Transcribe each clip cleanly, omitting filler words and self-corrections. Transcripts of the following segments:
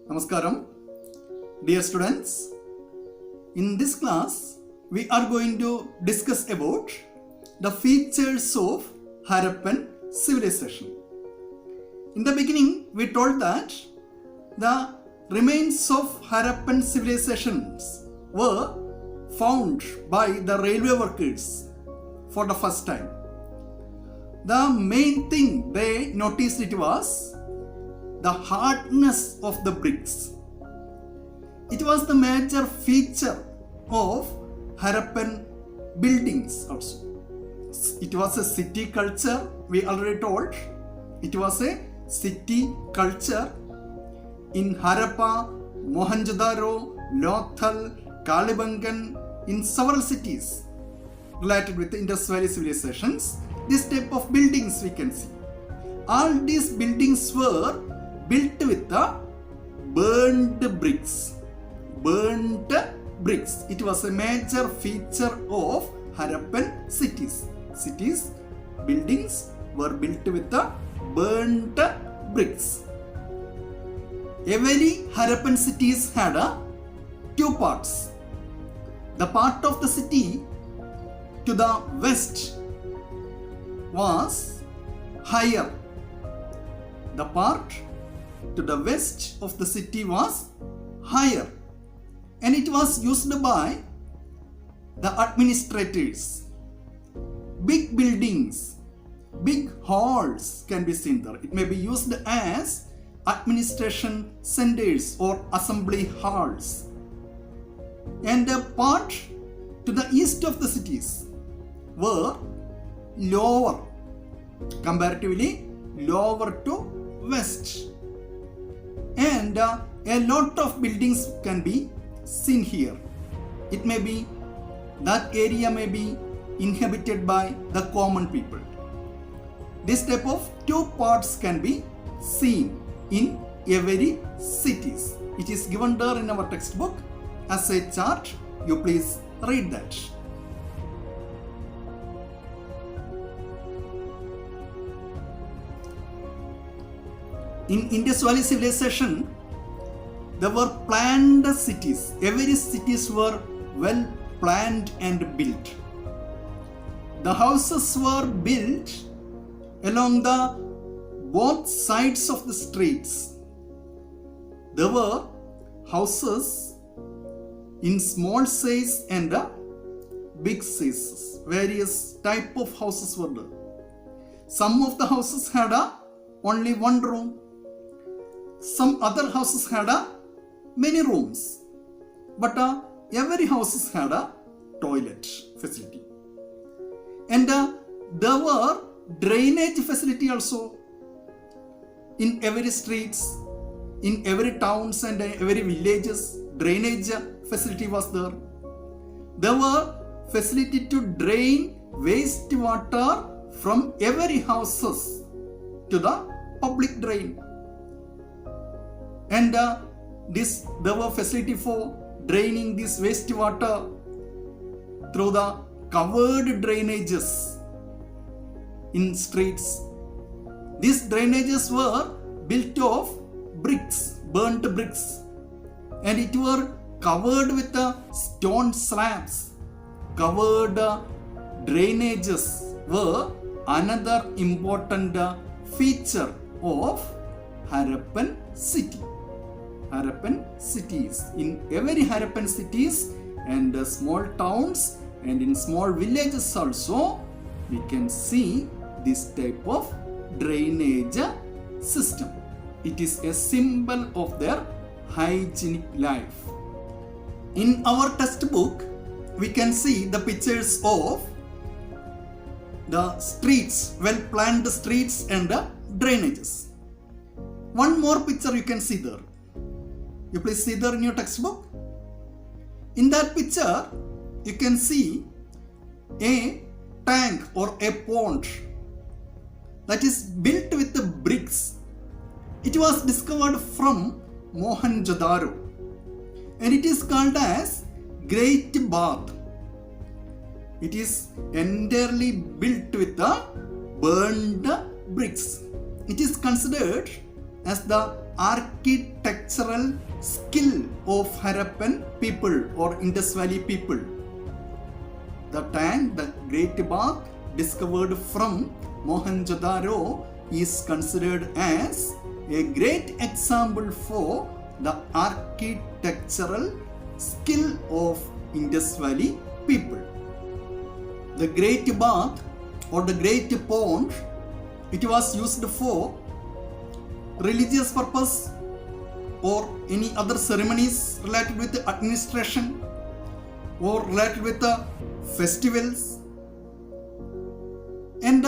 Namaskaram, dear students. In this class, we are going to discuss about the features of Harappan civilization. In the beginning, we told that the remains of Harappan civilizations were found by the railway workers for the first time. The main thing they noticed it was the hardness of the bricks. It was the major feature of Harappan buildings also. It was a city culture, we already told. It was a city culture in Harappa, Mohenjo-daro, Lothal, Kalibangan, in several cities related with the Indus Valley civilizations. This type of buildings we can see. All these buildings were built with the burnt bricks. Burnt bricks. It was a major feature of Harappan cities. Buildings were built with the burnt bricks. Every Harappan cities had two parts. The part of the city to the west was higher. The part to the west of the city was higher, and it was used by the administrators. Big buildings, big halls can be seen there. It may be used as administration centers or assembly halls. And the part to the east of the cities were lower, comparatively lower to west. And a lot of buildings can be seen here. It may be, that area may be inhabited by the common people. This type of two parts can be seen in every cities. It is given there in our textbook as a chart. You please read that. In Indus Valley civilization, there were planned cities. Every cities were well planned and built. The houses were built along the both sides of the streets. There were houses in small size and big sizes. Various type of houses were there. Some of the houses had only one room. Some other houses had many rooms, but every house had a toilet facility. And there were drainage facility also in every streets, in every towns and every villages. Drainage facility was there. There were facility to drain wastewater from every houses to the public drain. And there were facility for draining this wastewater through the covered drainages in streets. These drainages were built of bricks, burnt bricks, and it were covered with stone slabs. Covered drainages were another important feature of Harappan city. Harappan cities. In every Harappan cities and small towns and in small villages also, we can see this type of drainage system. It is a symbol of their hygienic life. In our textbook, we can see the pictures of the streets, well planned streets and drainages. One more picture you can see there. You please see there in your textbook. In that picture, you can see a tank or a pond that is built with the bricks. It was discovered from Mohenjo-daro and it is called as Great Bath. It is entirely built with the burned bricks. It is considered as the architectural skill of Harappan people or Indus Valley people. The tank, the Great Bath, discovered from Mohenjo-daro is considered as a great example for the architectural skill of Indus Valley people. The Great Bath or the Great Pond, it was used for religious purpose or any other ceremonies related with the administration or related with the festivals. And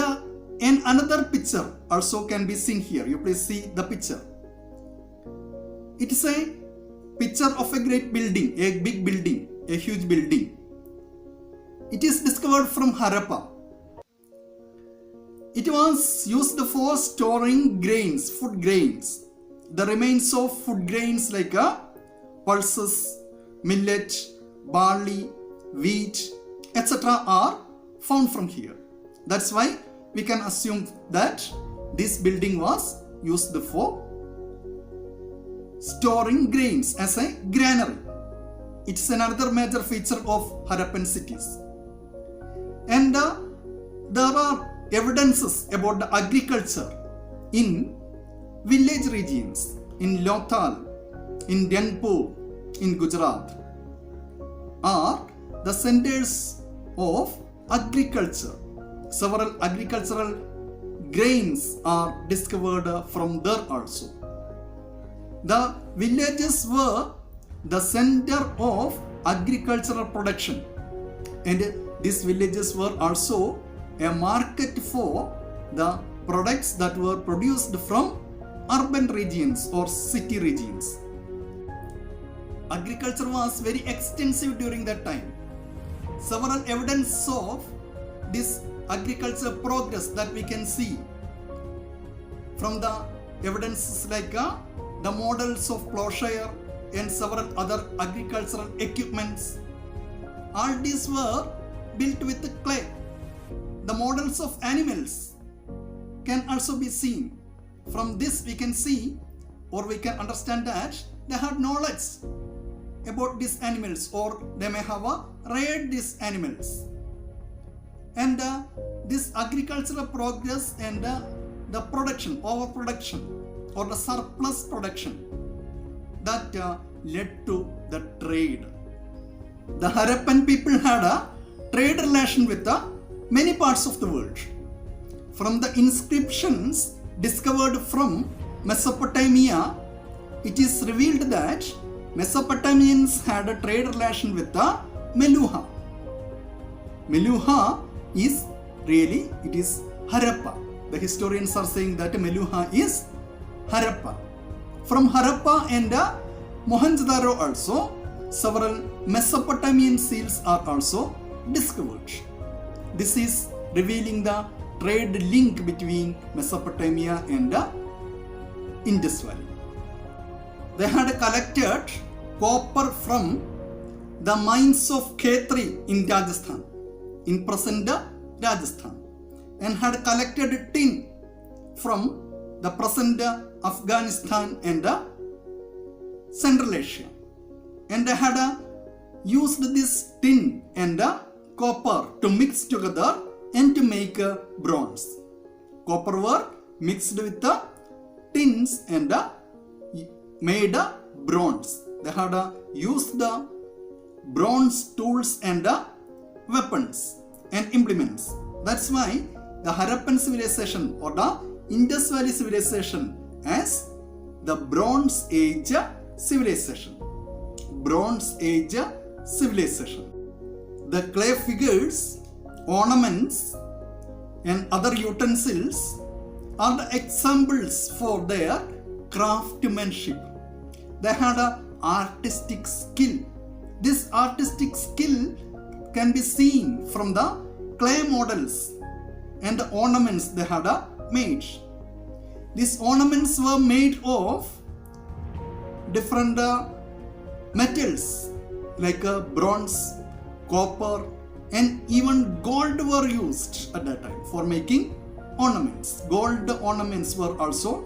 another picture also can be seen here. You please see the picture. It is a picture of a great building, a big building, a huge building. It is discovered from Harappa. It was used for storing grains, food grains. The remains of food grains like pulses, millet, barley, wheat, etc. are found from here. That's why we can assume that this building was used for storing grains as a granary. It's another major feature of Harappan cities. And there are evidences about the agriculture in village regions, in Lothal, in Rangpur, in Gujarat, are the centers of agriculture. Several agricultural grains are discovered from there also. The villages were the center of agricultural production, and these villages were also a market for the products that were produced from urban regions or city regions. Agriculture was very extensive during that time. Several evidence of this agriculture progress that we can see from the evidences like the models of plowshare and several other agricultural equipments. All these were built with clay. The models of animals can also be seen. From this we can see or we can understand that they had knowledge about these animals, or they may have reared these animals. And this agricultural progress and the production, overproduction or the surplus production that led to the trade. The Harappan people had a trade relation with many parts of the world. From the inscriptions discovered from Mesopotamia, it is revealed that Mesopotamians had a trade relation with the Meluha. Meluha is really, it is Harappa. The historians are saying that Meluha is Harappa. From Harappa and Mohenjo-daro also, several Mesopotamian seals are also discovered. This is revealing the trade link between Mesopotamia and Indus Valley. They had collected copper from the mines of Khetri in Rajasthan, in present Rajasthan, and had collected tin from the present Afghanistan and Central Asia. And they had used this tin and copper to mix together and to make bronze. Copper were mixed with the tins and made bronze. They had used the bronze tools and weapons and implements. That's why the Harappan civilization or the Indus Valley civilization as the Bronze Age civilization. Bronze Age civilization. The clay figures, ornaments and other utensils are the examples for their craftsmanship. They had an artistic skill. This artistic skill can be seen from the clay models and the ornaments they had made. These ornaments were made of different metals like bronze, copper, and even gold were used at that time for making ornaments. Gold ornaments were also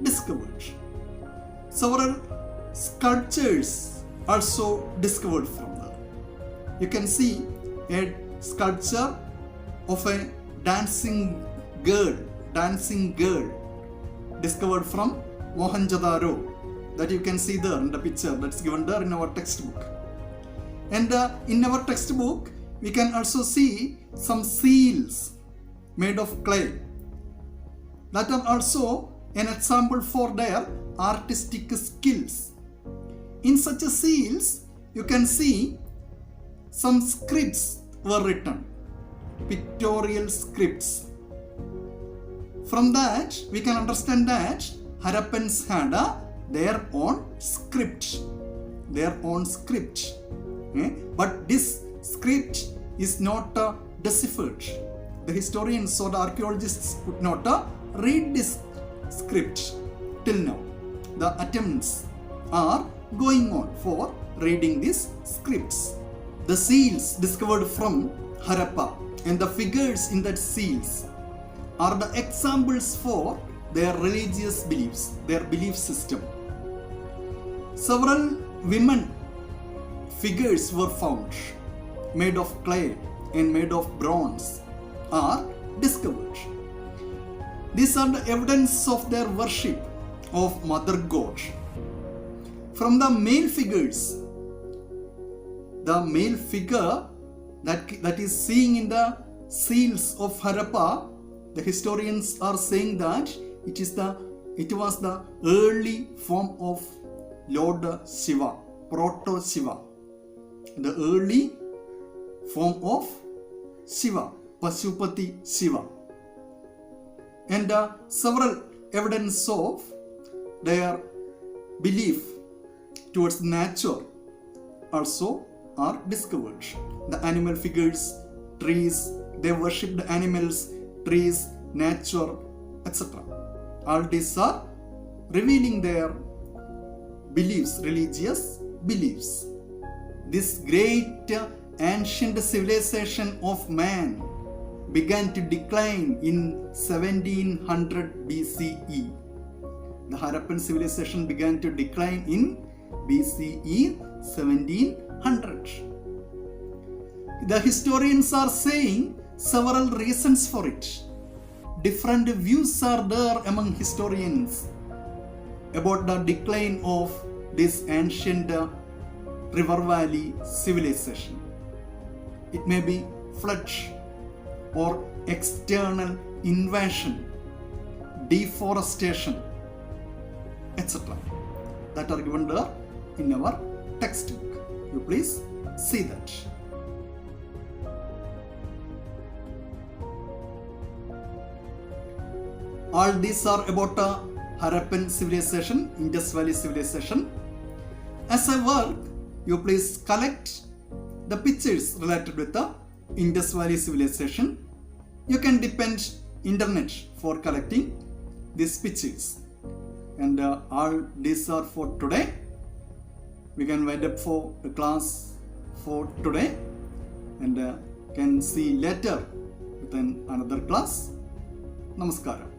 discovered. Several sculptures also discovered from there. You can see a sculpture of a dancing girl discovered from Mohenjo-daro, that you can see there in the picture that's given there in our textbook. And in our textbook we can also see some seals made of clay that are also an example for their artistic skills. In such a seals you can see some scripts were written, pictorial scripts. From that we can understand that Harappans had their own script. But this script is not deciphered. The historians or the archaeologists could not read this script till now. The attempts are going on for reading these scripts. The seals discovered from Harappa and the figures in that seals are the examples for their religious beliefs, their belief system. Several women figures were found made of clay and made of bronze are discovered. These are the evidence of their worship of Mother God. From the male figures, the male figure that is seen in the seals of Harappa, the historians are saying that it was the early form of Lord Shiva, Proto Shiva, the early form of Shiva, Pashupati Shiva. And several evidence of their belief towards nature also are discovered. The animal figures, trees, they worship the animals, trees, nature, etc. All these are revealing their beliefs, religious beliefs. This great ancient civilization of man began to decline in 1700 BCE. The Harappan civilization began to decline in BCE 1700. The historians are saying several reasons for it. Different views are there among historians about the decline of this ancient river valley civilization. It may be flood or external invasion, deforestation, etc. that are given there in our textbook. You please see that. All these are about Harappan civilization, Indus Valley civilization. As I work, you please collect the pictures related with the Indus Valley civilization. You can depend internet for collecting these pictures. And all these are for today. We can wind up for the class for today and can see later within another class. Namaskaram.